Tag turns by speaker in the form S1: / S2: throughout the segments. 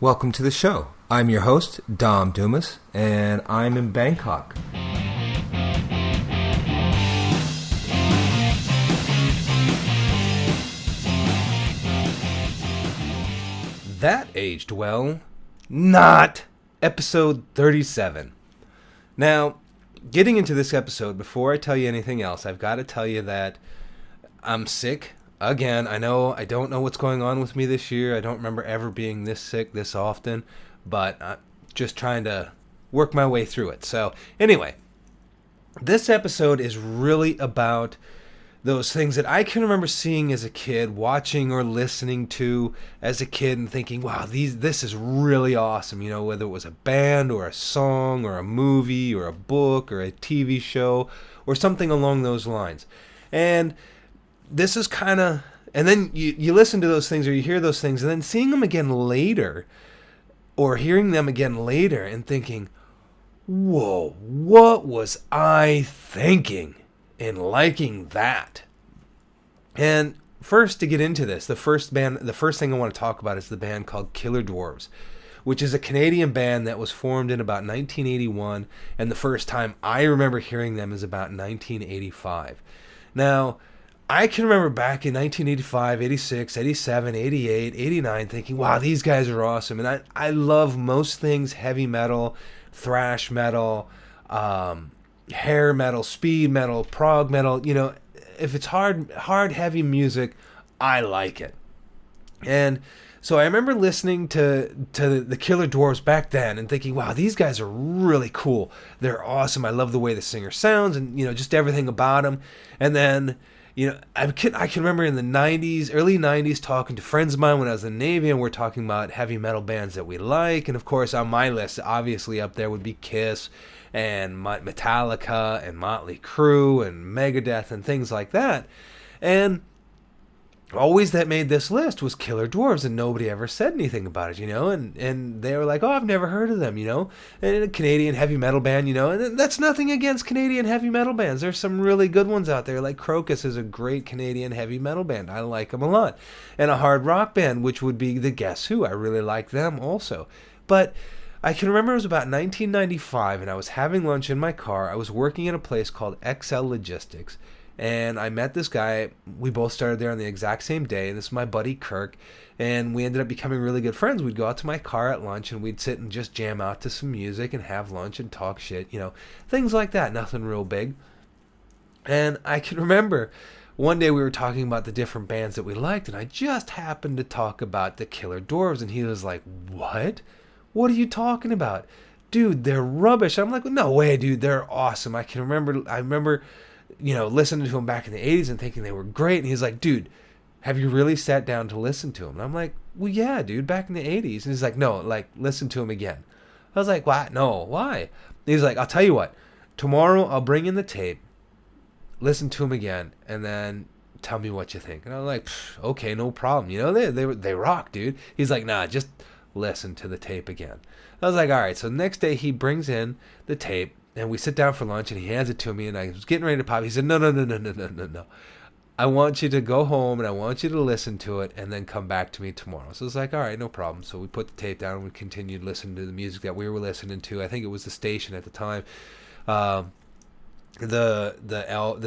S1: Welcome to the show. I'm your host, Dumais, and I'm in Bangkok. That aged well. Not episode 37. Now, getting into this episode, before I tell you anything else, I've got to tell you that I'm sick. Again, I don't know what's going on with me this year. I don't remember ever being this sick this often, but I'm just trying to work my way through it. So, anyway, this episode is really about those things that I can remember seeing as a kid, watching or listening to as a kid and thinking, wow, this is really awesome. You know, whether it was a band or a song or a movie or a book or a TV show or something along those lines. And this is kind of, and then you listen to those things or you hear those things and then seeing them again later or hearing them again later and thinking, whoa, what was I thinking in liking that? And first, to get into this, the first thing I want to talk about is the band called Killer Dwarfs, which is a Canadian band that was formed in about 1981, and the first time I remember hearing them is about 1985. Now, I can remember back in 1985, 86, 87, 88, 89 thinking, wow, these guys are awesome. And I love most things heavy metal, thrash metal, hair metal, speed metal, prog metal. You know, if it's hard, heavy music, I like it. And so I remember listening to the Killer Dwarfs back then and thinking, wow, these guys are really cool. They're awesome. I love the way the singer sounds and, you know, just everything about them. And then, you know, I can remember in the 90s, early 90s, talking to friends of mine when I was in the Navy, and we're talking about heavy metal bands that we like. And, of course, on my list, obviously up there would be Kiss and Metallica and Motley Crue and Megadeth and things like that. And always that made this list was Killer Dwarfs, and nobody ever said anything about it, you know, and they were like, oh, I've never heard of them, you know, and a Canadian heavy metal band, you know, and that's nothing against Canadian heavy metal bands. There's some really good ones out there, like Crocus is a great Canadian heavy metal band. I like them a lot. And a hard rock band, which would be the Guess Who. I really like them also. But I can remember it was about 1995, and I was having lunch in my car. I was working at a place called XL Logistics, and I met this guy. We both started there on the exact same day, and this is my buddy Kirk, and we ended up becoming really good friends. We'd go out to my car at lunch, and we'd sit and just jam out to some music and have lunch and talk shit, you know, things like that, nothing real big. And I can remember one day we were talking about the different bands that we liked, and I just happened to talk about the Killer Dwarfs, and he was like, what? What are you talking about? Dude, they're rubbish. I'm like, no way, dude, they're awesome. I remember, you know, listening to them back in the 80s and thinking they were great. And he's like, dude, have you really sat down to listen to them? And I'm like, well, yeah, dude, back in the 80s. And he's like, no, like, listen to them again. I was like, what? No, why? And he's like, I'll tell you what, tomorrow I'll bring in the tape, listen to them again, and then tell me what you think. And I'm like, okay, no problem. You know, they rock, dude. He's like, nah, just listen to the tape again. I was like, all right. So the next day he brings in the tape, and we sit down for lunch, and he hands it to me, and I was getting ready to pop. He said, no. I want you to go home, and I want you to listen to it, and then come back to me tomorrow. So it's like, all right, no problem. So we put the tape down, and we continued listening to the music that we were listening to. I think it was the station at the time. The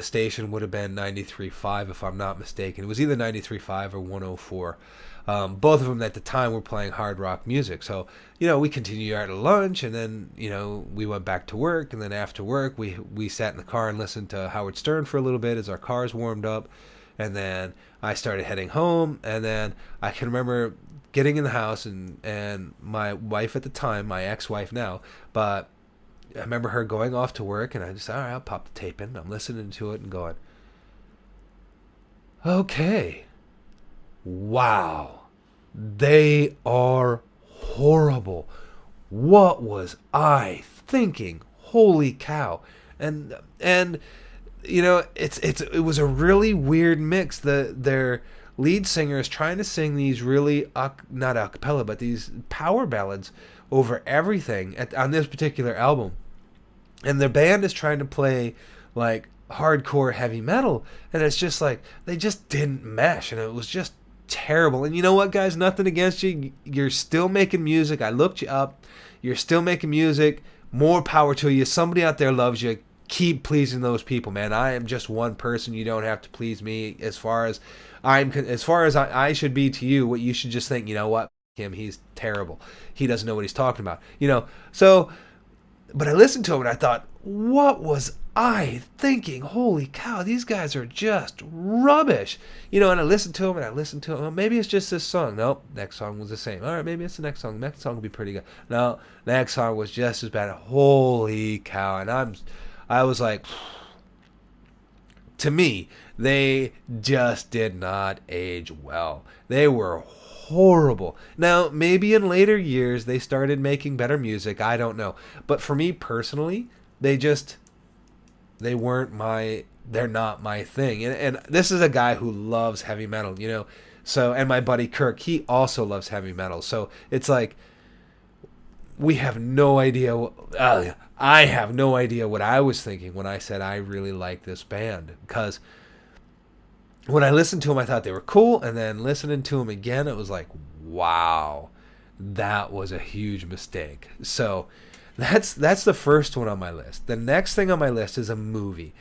S1: station would have been 93.5, if I'm not mistaken. It was either 93.5 or 104. Both of them at the time were playing hard rock music. So, you know, we continued our lunch, and then, you know, we went back to work, and then after work we sat in the car and listened to Howard Stern for a little bit as our cars warmed up, and then I started heading home, and then I can remember getting in the house, and my wife at the time, my ex-wife now, but I remember her going off to work, and I just, all right, I'll pop the tape in. I'm listening to it and going, okay, wow, they are horrible. What was I thinking? Holy cow. And you know, it was a really weird mix. Their lead singer is trying to sing these really, not a cappella, but these power ballads over everything on this particular album. And their band is trying to play like hardcore heavy metal, and it's just like they just didn't mesh, and it was just terrible. And you know what, guys? Nothing against you. You're still making music. I looked you up. You're still making music. More power to you. Somebody out there loves you. Keep pleasing those people, man. I am just one person. You don't have to please me. As far as I should be to you, what you should just think, you know what? Him, he's terrible. He doesn't know what he's talking about. So, but I listened to him and I thought, what was I thinking? Holy cow, these guys are just rubbish. And I listened to him and I listened to him. Well, maybe it's just this song. Nope, next song was the same. All right, maybe it's the next song. The next song will be pretty good. No, next song was just as bad. Holy cow. And I was like, to me, they just did not age well. They were horrible. Now, maybe in later years they started making better music. I don't know. But for me personally, they're not my thing. And this is a guy who loves heavy metal, So, and my buddy Kirk, he also loves heavy metal. So it's like, we have no idea. I have no idea what I was thinking when I said I really like this band. Because when I listened to them, I thought they were cool. And then listening to them again, it was like, wow, that was a huge mistake. So that's the first one on my list. The next thing on my list is a movie.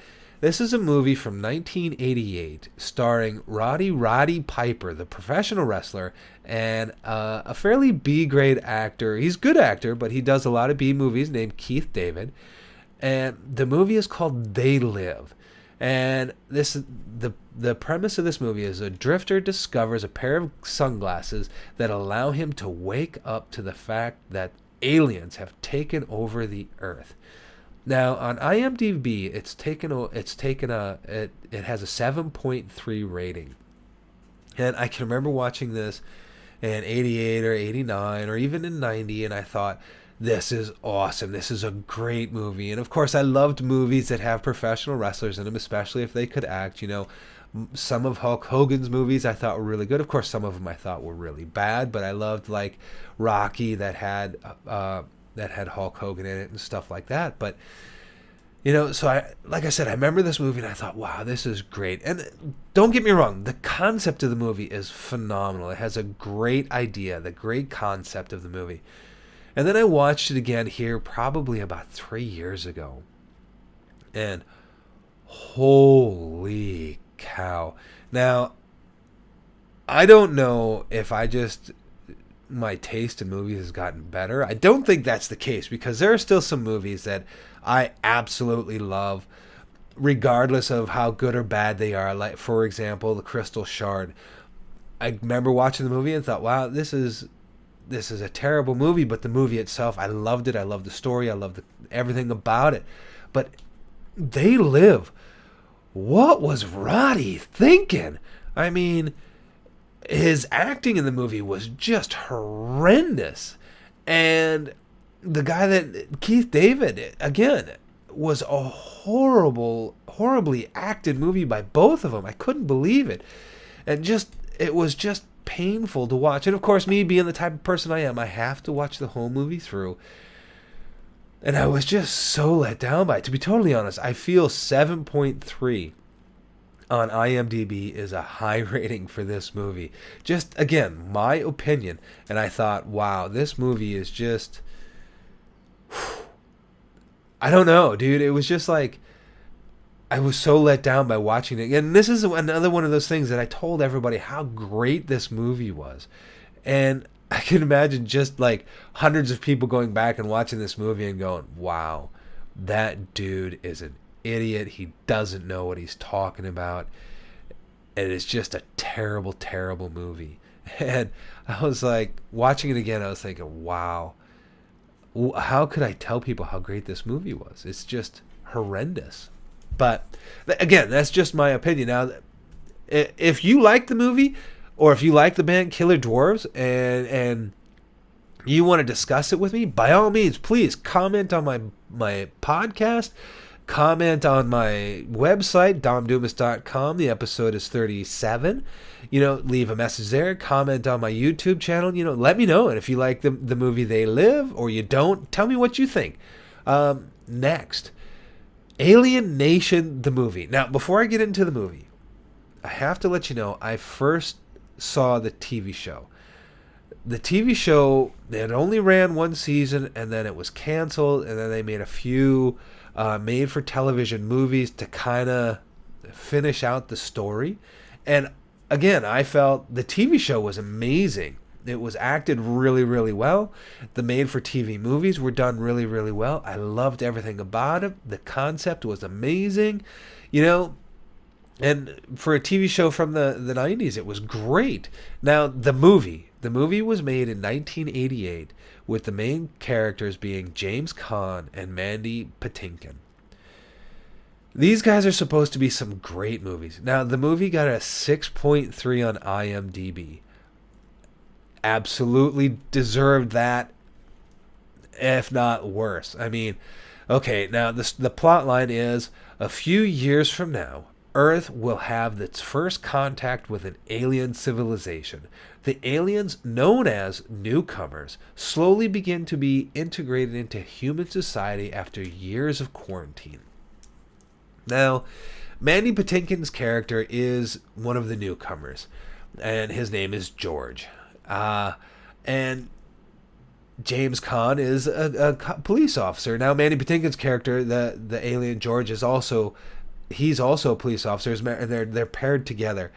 S1: This is a movie from 1988 starring Roddy Piper, the professional wrestler, and a fairly B-grade actor. He's a good actor, but he does a lot of B movies, named Keith David. And the movie is called They Live. And this the premise of this movie is a drifter discovers a pair of sunglasses that allow him to wake up to the fact that aliens have taken over the Earth. Now on IMDb, it has a 7.3 rating, and I can remember watching this in 88 or 89 or even in 90, and I thought, this is awesome. This is a great movie. And of course, I loved movies that have professional wrestlers in them, especially if they could act. Some of Hulk Hogan's movies I thought were really good. Of course, some of them I thought were really bad, but I loved like Rocky that had Hulk Hogan in it and stuff like that. But so like I said, I remember this movie and I thought, wow, this is great. And don't get me wrong, the concept of the movie is phenomenal. It has a great idea, the great concept of the movie. And then I watched it again here probably about 3 years ago. And holy cow. Now, I don't know if my taste in movies has gotten better. I don't think that's the case, because there are still some movies that I absolutely love, regardless of how good or bad they are. Like, for example, The Crystal Shard. I remember watching the movie and thought, wow, this is a terrible movie, but the movie itself, I loved it. I loved the story. I loved everything about it. But They Live. What was Roddy thinking? I mean, his acting in the movie was just horrendous. And the guy that, Keith David, again, was a horribly acted movie by both of them. I couldn't believe it. And it was just painful to watch. And of course, me being the type of person I am, I have to watch the whole movie through. And I was just so let down by it. To be totally honest, I feel 7.3 on IMDb is a high rating for this movie. Just, again, my opinion. And I thought, wow, this movie is just... I don't know, dude. It was just like... I was so let down by watching it. And this is another one of those things that I told everybody how great this movie was. And I can imagine just like hundreds of people going back and watching this movie and going, wow, that dude is an idiot. He doesn't know what he's talking about. And it's just a terrible, terrible movie. And I was like, watching it again, I was thinking, wow, how could I tell people how great this movie was? It's just horrendous. But again, that's just my opinion. Now, if you like the movie, or if you like the band Killer Dwarfs, and you want to discuss it with me, by all means, please comment on my podcast, comment on my website, domdumas.com. The episode is 37. Leave a message there. Comment on my YouTube channel. Let me know. And if you like the movie They Live, or you don't, tell me what you think. Next. Alien Nation, the movie. Now, before I get into the movie, I have to let you know, I first saw the TV show. The TV show, it only ran one season, and then it was canceled, and then they made a few made-for-television movies to kind of finish out the story. And again, I felt the TV show was amazing. It was acted really, really well. The made-for-TV movies were done really, really well. I loved everything about it. The concept was amazing, you know. And for a TV show from the 90s, it was great. Now, the movie was made in 1988 with the main characters being James Caan and Mandy Patinkin. These guys are supposed to be some great movies. Now, the movie got a 6.3 on IMDb. Absolutely deserved that, if not worse. I mean, okay, now the plot line is a few years from now, Earth will have its first contact with an alien civilization. The aliens, known as newcomers, slowly begin to be integrated into human society after years of quarantine. Now, Mandy Patinkin's character is one of the newcomers, and his name is George. And James Caan is a police officer. Now, Mandy Patinkin's character, the alien George, he's also a police officer, and they're paired together.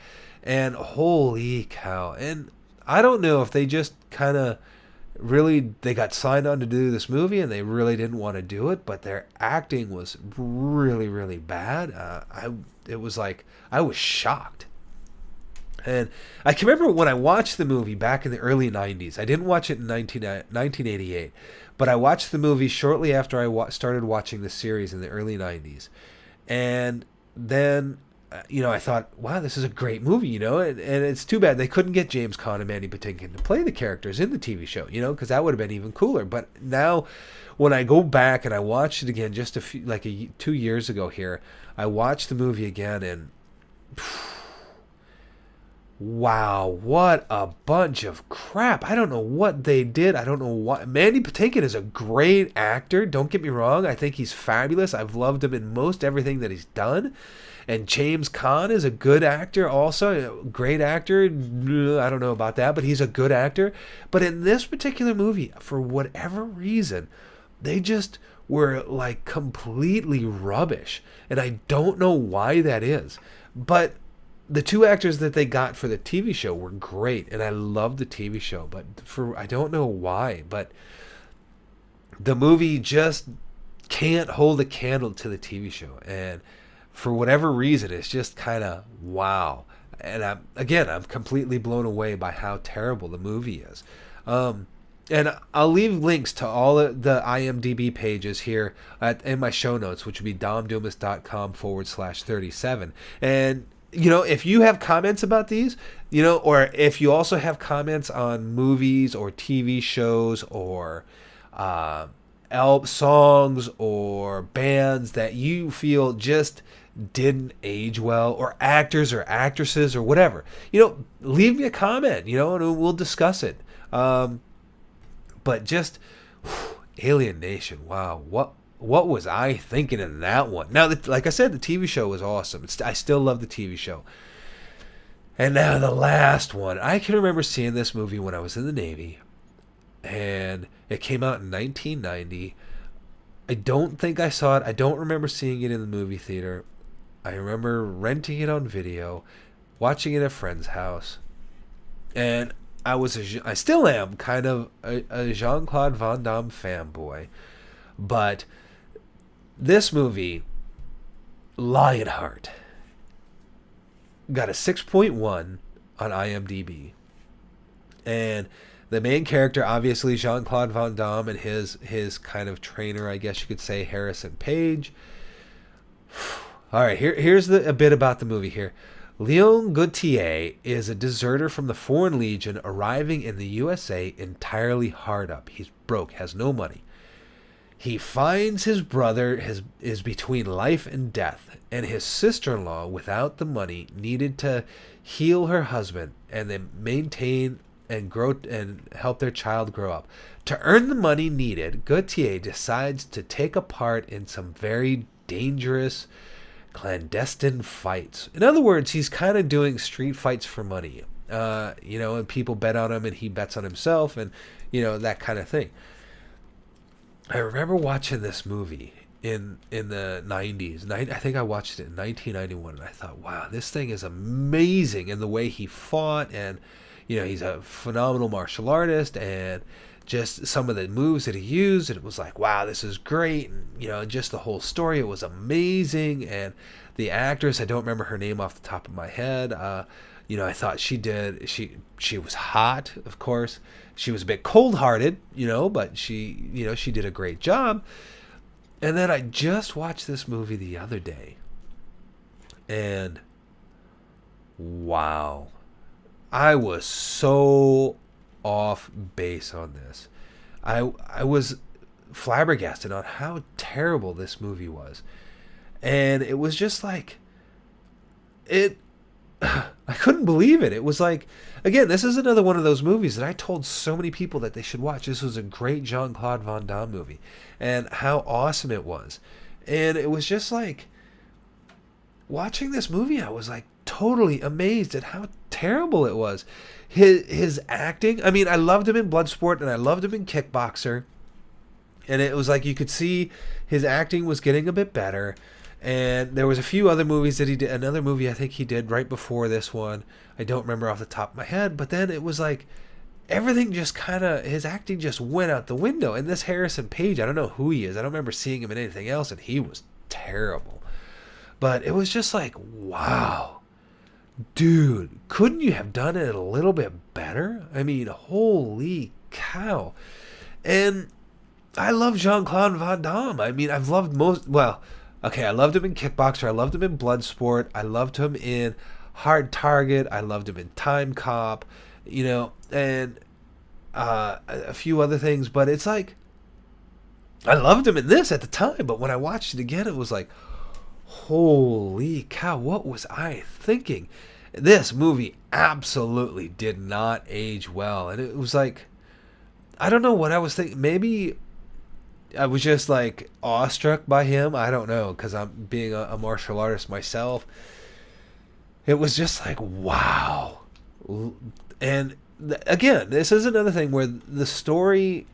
S1: And holy cow. And I don't know if they just kind of they got signed on to do this movie and they really didn't want to do it, but their acting was really, really bad. I was shocked. And I can remember when I watched the movie back in the early 90s. I didn't watch it in 1988, but I watched the movie shortly after I started watching the series in the early 90s. And then, I thought, wow, this is a great movie, and it's too bad they couldn't get James Caan and Mandy Patinkin to play the characters in the TV show, because that would have been even cooler. But now, when I go back and I watched it again just 2 years ago here, I watched the movie again and wow, what a bunch of crap. I don't know what they did. I don't know what. Mandy Patinkin is a great actor. Don't get me wrong. I think he's fabulous. I've loved him in most everything that he's done. And James Caan is a good actor also. Great actor. I don't know about that, but he's a good actor. But in this particular movie, for whatever reason, they just were like completely rubbish. And I don't know why that is. But the two actors that they got for the TV show were great, and I love the TV show, but I don't know why, but the movie just can't hold a candle to the TV show, and for whatever reason, it's just kind of wow. And I'm completely blown away by how terrible the movie is. And I'll leave links to all the IMDb pages here in my show notes, which would be domdumas.com/37. And if you have comments about these, or if you also have comments on movies or TV shows or songs or bands that you feel just didn't age well, or actors or actresses or whatever, leave me a comment, and we'll discuss it. But just Alien Nation, wow, what was I thinking in that one? Now, like I said, the TV show was awesome. I still love the TV show. And now the last one. I can remember seeing this movie when I was in the Navy. And it came out in 1990. I don't think I saw it. I don't remember seeing it in the movie theater. I remember renting it on video, watching it at a friend's house. And I still am kind of a Jean-Claude Van Damme fanboy. But this movie, Lionheart, got a 6.1 on IMDb. And the main character, obviously, Jean-Claude Van Damme, and his kind of trainer, I guess you could say, Harrison Page. All right, here's a bit about the movie here. Leon Gautier is a deserter from the Foreign Legion arriving in the USA entirely hard up. He's broke, has no money. He finds his brother is between life and death, and his sister-in-law, without the money, needed to heal her husband and then maintain and grow and help their child grow up. To earn the money needed, Gautier decides to take a part in some very dangerous clandestine fights. In other words, he's kind of doing street fights for money. and people bet on him and he bets on himself, and that kind of thing. I remember watching this movie in the 90s. I think I watched it in 1991, and I thought, wow, this thing is amazing. And the way he fought, and he's a phenomenal martial artist, and just some of the moves that he used, and it was like, wow, this is great. And just the whole story, it was amazing. And the actress, I don't remember her name off the top of my head. I thought she was hot, of course. She was a bit cold-hearted, but she did a great job. And then I just watched this movie the other day, and wow, I was so off base on this. I was flabbergasted on how terrible this movie was. And it was just like, I couldn't believe it. It was like, again, this is another one of those movies that I told so many people that they should watch. This was a great Jean-Claude Van Damme movie, and how awesome it was. And it was just like, watching this movie, I was like totally amazed at how terrible it was. His acting, I mean, I loved him in Bloodsport, and I loved him in Kickboxer. And it was like, you could see his acting was getting a bit better. And there was a few other movies that he did. Another movie I think he did right before this one, I don't remember off the top of my head. But then it was like, everything just kind of, his acting just went out the window. And this Harrison Page, I don't know who he is. I don't remember seeing him in anything else, and he was terrible. But it was just like, wow, dude, couldn't you have done it a little bit better? I mean, holy cow. And I love Jean-Claude Van Damme. I mean, I've loved I loved him in Kickboxer. I loved him in Bloodsport. I loved him in Hard Target. I loved him in Time Cop, and a few other things. But it's like, I loved him in this at the time. But when I watched it again, it was like, holy cow, what was I thinking? This movie absolutely did not age well. And it was like, I don't know what I was thinking. Maybe I was just like awestruck by him. I don't know, because I'm being a martial artist myself. It was just like, wow. And again, this is another thing where the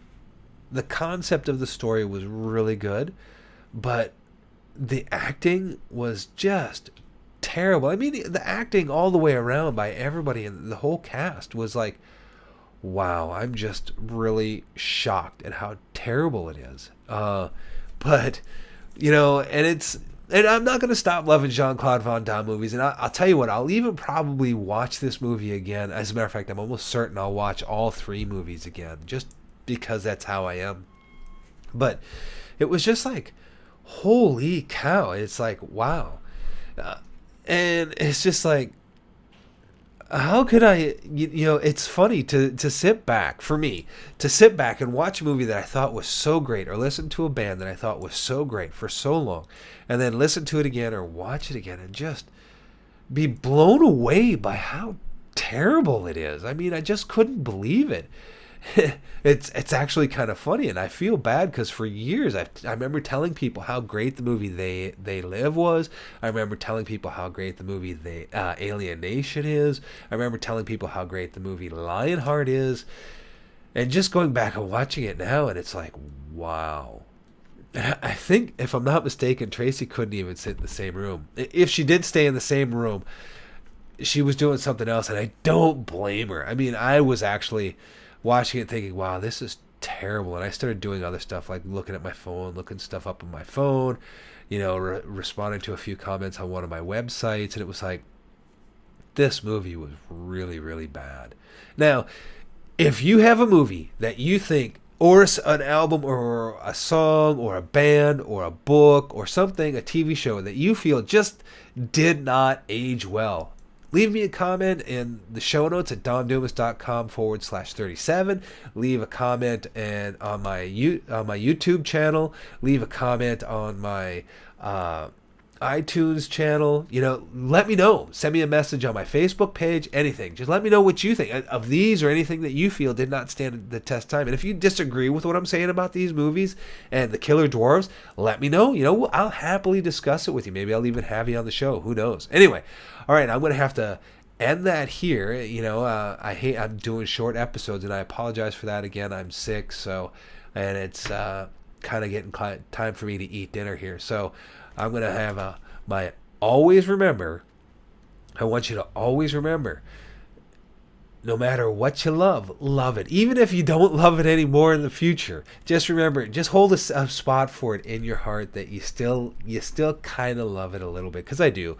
S1: concept of the story was really good, but the acting was just terrible. I mean, the acting all the way around by everybody and the whole cast was like, wow, I'm just really shocked at how terrible it is. But, and I'm not going to stop loving Jean-Claude Van Damme movies. And I'll tell you what, I'll even probably watch this movie again. As a matter of fact, I'm almost certain I'll watch all 3 movies again, just because that's how I am. But it was just like, holy cow. It's like, wow. And it's just like, how could I, it's funny to sit back, for me, to sit back and watch a movie that I thought was so great, or listen to a band that I thought was so great for so long, and then listen to it again or watch it again and just be blown away by how terrible it is. I mean, I just couldn't believe it. It's actually kind of funny, and I feel bad because for years I remember telling people how great the movie They Live was. I remember telling people how great the movie Alien Nation is. I remember telling people how great the movie Lionheart is, and just going back and watching it now, and it's like, wow. I think, if I'm not mistaken, Tracy couldn't even sit in the same room. If she did stay in the same room, she was doing something else, and I don't blame her. I mean, I was actually watching it thinking, wow, this is terrible. And I started doing other stuff, like looking at my phone, looking stuff up on my phone, responding to a few comments on one of my websites. And it was like, this movie was really, really bad. Now, if you have a movie that you think, or an album or a song or a band or a book or something, a TV show that you feel just did not age well, leave me a comment in the show notes at domdumas.com/37. Leave a comment on my YouTube channel. Leave a comment on my iTunes channel. Let me know. Send me a message on my Facebook page. Anything. Just let me know what you think of these, or anything that you feel did not stand the test time. And if you disagree with what I'm saying about these movies and the Killer Dwarves, let me know. I'll happily discuss it with you. Maybe I'll even have you on the show. Who knows? Anyway, all right, I'm going to have to end that here. I'm doing short episodes, and I apologize for that again. I'm sick, and it's kind of getting time for me to eat dinner here. So I'm going to have my always remember. I want you to always remember, no matter what you love it. Even if you don't love it anymore in the future, just remember, just hold a spot for it in your heart that you still kind of love it a little bit. Because I do.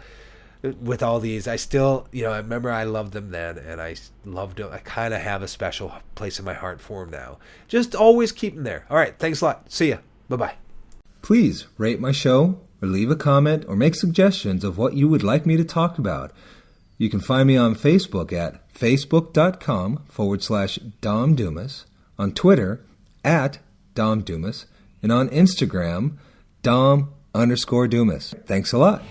S1: With all these, I still, I remember I loved them then, and I kind of have a special place in my heart for them now. Just always keep them there. All right, thanks a lot. See ya. Bye-bye.
S2: Please rate my show, or leave a comment, or make suggestions of what you would like me to talk about. You can find me on Facebook at facebook.com/Damme Dumas, on Twitter at Damme Dumas, and on Instagram, Damme_Dumas. Thanks a lot.